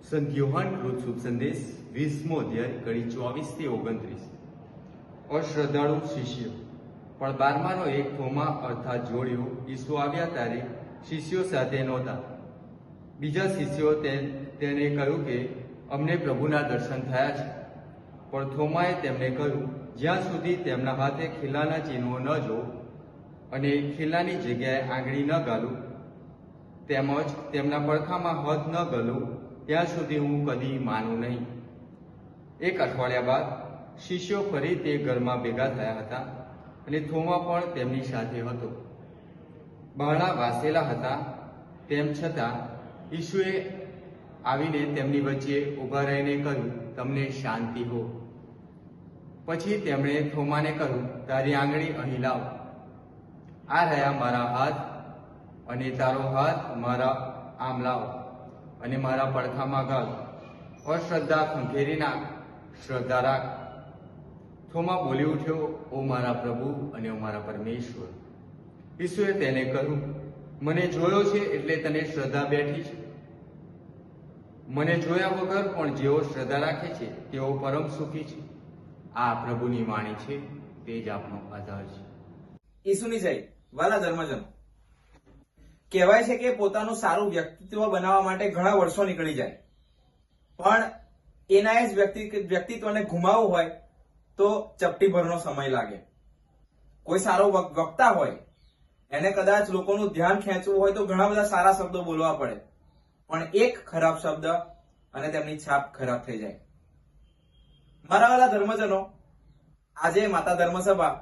સંત યોહાન કૃત શુભ સંદેશ 20મો અધ્યાય કડી 24 થી 29। અશ્રદ્ધાળુ શિષ્ય પણ 12માનો એક થોમા અર્થાત જોડિયો ઈસુ આવ્યા ત્યારે શિષ્યો સાથે નહોતા। બીજા શિષ્યો તેને કહ્યું કે અમને પ્રભુના દર્શન થયા છે। પણ થોમાએ તેમને કહ્યું, જ્યાં સુધી તેમના હાથે ખીલાના ચિહ્નો ન જોઉં અને ખીલાની જગ્યાએ આંગળી ન ગાલું, તેમજ તેમના પડખામાં હાથ ન ગલું, ત્યાં સુધી હું કદી માનું નહીં। એક અઠવાડિયા બાદ શિષ્યો ફરી તે ઘરમાં ભેગા થયા હતા અને થોમા પણ તેમની સાથે હતો। બહાણા વાસેલા હતા, તેમ છતાં ઈસુએ આવીને તેમની વચ્ચે ઊભા રહીને કહ્યું, તમને શાંતિ હો। પછી તેમણે થોમાને કહ્યું, તારી આંગળી અહીં લાવ, આ રહ્યા મારા હાથ, અને તારો હાથ મારા આમ લાવ અને મારા પડખામાં ગાળ। અશ્રદ્ધા ખંખેરી નાખ, શ્રદ્ધા રાખ। થોમા બોલી ઉઠ્યો, ઓ મારા પ્રભુ અને ઓ મારા પરમેશ્વર। ઈસુએ તેને કહ્યું, મને જોયો છે એટલે તને શ્રદ્ધા બેઠી છે। મને જોયા વગર પણ જેઓ શ્રદ્ધા રાખે છે તેઓ પરમ સુખી છે। આ પ્રભુની વાણી છે, તે જ આપનો આધાર છે। ઈસુની જય। વાલા ધર્મજનો, કહેવાય છે કે પોતાનું સારું વ્યક્તિત્વ બનાવવા માટે ઘણા વર્ષો નીકળી જાય, પણ એના જ વ્યક્તિત્વને ગુમાવવું હોય તો ચપટીભરનો સમય લાગે। કોઈ સારો વક્તા હોય, એને કદાચ લોકોનું ધ્યાન ખેંચવું હોય તો ઘણા બધા સારા શબ્દો બોલવા પડે, પણ એક ખરાબ શબ્દ અને તેમની છાપ ખરાબ થઈ જાય। મારા વાલા ધર્મજનો, આજે માતા ધર્મસભા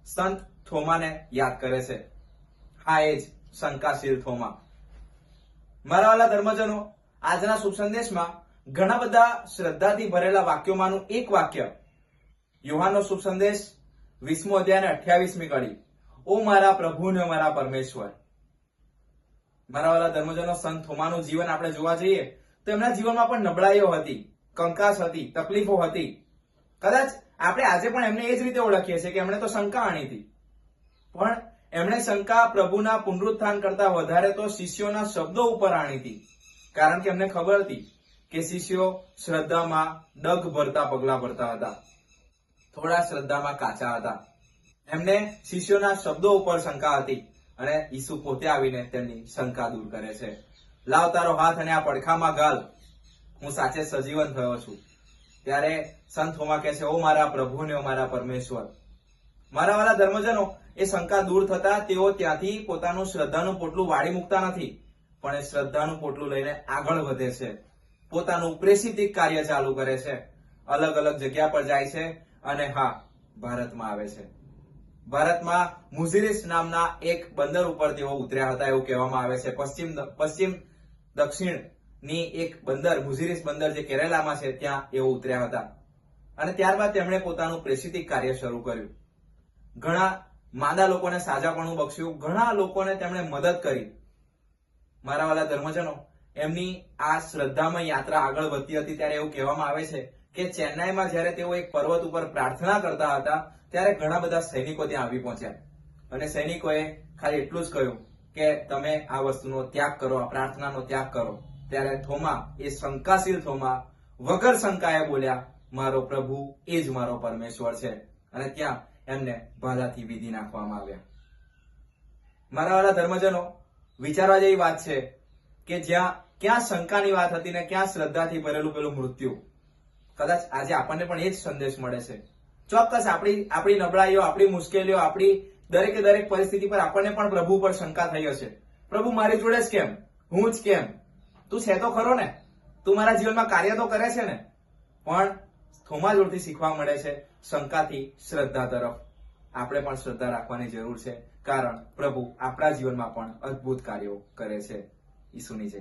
સંત થોમાને યાદ કરે છે। હા, એ જ શંકાશીલ થોમા। મારા વાલા ધર્મજનો, આજના શુભ સંદેશમાં ઘણા બધા શ્રદ્ધાથી ભરેલા વાક્યોમાંનું એક વાક્ય, યોહાનનો શુભ સંદેશ 20મો અધ્યાય 28મી કડી, ઓ મારા પ્રભુ ને મારા પરમેશ્વર। મારા વાલા ધર્મજનો, સંત થોમાનું જીવન આપણે જોવા જઈએ તો એમના જીવનમાં પણ નબળાઈઓ હતી, કંકાસ હતી, તકલીફો હતી। કદાચ આપણે આજે પણ એમને એ જ રીતે ઓળખીએ છીએ કે એમણે તો શંકા આણી હતી, પણ એમણે શંકા પ્રભુના પુનરુત્થાન કરતા વધારે તો શિષ્યોના શબ્દો ઉપર આણી હતી, કારણ કે એમને ખબર હતી કે શિષ્યો શ્રદ્ધામાં ડગ ભરતા પગલા ભરતા હતા, થોડા શ્રદ્ધામાં કાચા હતા। એમને શિષ્યોના શબ્દો ઉપર શંકા હતી અને ઈસુ પોતે આવીને તેમની શંકા દૂર કરે છે। લાવ તારો હાથ અને આ પડખામાં ગાલ, હું સાચે સજીવન થયો છું। ત્યારે સંત થોમા કહે છે, ઓ મારા પ્રભુ ને ઓ મારા પરમેશ્વર। મારા વાલા ધર્મજનો, એ શંકા દૂર થતા તેઓ ત્યાંથી પોતાનું શ્રદ્ધાનું પોટલું વાળી મૂકતા નથી, પણ એ શ્રદ્ધાનું પોટલું લઈને આગળ વધે છે, પોતાનું પ્રેષિતિક કાર્ય ચાલુ કરે છે, અલગ અલગ જગ્યા પર જાય છે અને હા, ભારતમાં આવે છે। ભારતમાં મુઝીરીસ નામના એક બંદર ઉપર તેઓ ઉતર્યા હતા એવું કહેવામાં આવે છે। પશ્ચિમ દક્ષિણની એક બંદર, મુઝીરીસ બંદર જે કેરેલામાં છે, ત્યાં એઓ ઉતર્યા હતા અને ત્યારબાદ તેમણે પોતાનું પ્રેષિતિક કાર્ય શરૂ કર્યું। ઘણા માંદા લોકોને સાજાપણું બક્સ્યું, ઘણા લોકોને તેમણે મદદ કરી। મારા વાલા ધર્મજનો, એમની આ શ્રદ્ધામય યાત્રા આગળ વધતી હતી ત્યારે એવું કહેવામાં આવે છે કે ચેન્નાઈમાં જ્યારે તેઓ એક પર્વત ઉપર પ્રાર્થના કરતા હતા ત્યારે ઘણા બધા સૈનિકો ત્યાં આવી પહોંચ્યા અને સૈનિકોએ ખાલી એટલું જ કહ્યું કે તમે આ વસ્તુનો ત્યાગ કરો, આ પ્રાર્થનાનો ત્યાગ કરો। ત્યારે થોમા, એ શંકાશીલ થોમા, વગર શંકાએ બોલ્યા, મારો પ્રભુ એ જ મારો પરમેશ્વર છે, અને ત્યાં એમને ભાલાથી વિધિ નાખવામાં આવ્યા। મારા વાલા ધર્મજનો, વિચારવા જેવી વાત છે કે ક્યાં શંકાની વાત હતી ને ક્યાં શ્રદ્ધાથી ભરેલું પેલું મૃત્યુ। કદાચ આજે આપણને પણ એ જ સંદેશ મળે છે। ચોક્કસ આપણી નબળાઈઓ, આપણી મુશ્કેલીઓ, આપણી દરેકે દરેક પરિસ્થિતિ પર આપણને પણ પ્રભુ પર શંકા થઈ હશે। પ્રભુ મારી જોડે જ કેમ, હું જ કેમ, તું છે તો ખરો ને, તું મારા જીવનમાં કાર્ય તો કરે છે ને। પણ થોમા જોડથી શીખવા મળે છે શંકાથી શ્રદ્ધા તરફ। આપણે પણ શ્રદ્ધા રાખવાની જરૂર છે, કારણ પ્રભુ આપણા જીવનમાં પણ અદ્ભુત કાર્યો કરે છે। ઈસુની જય।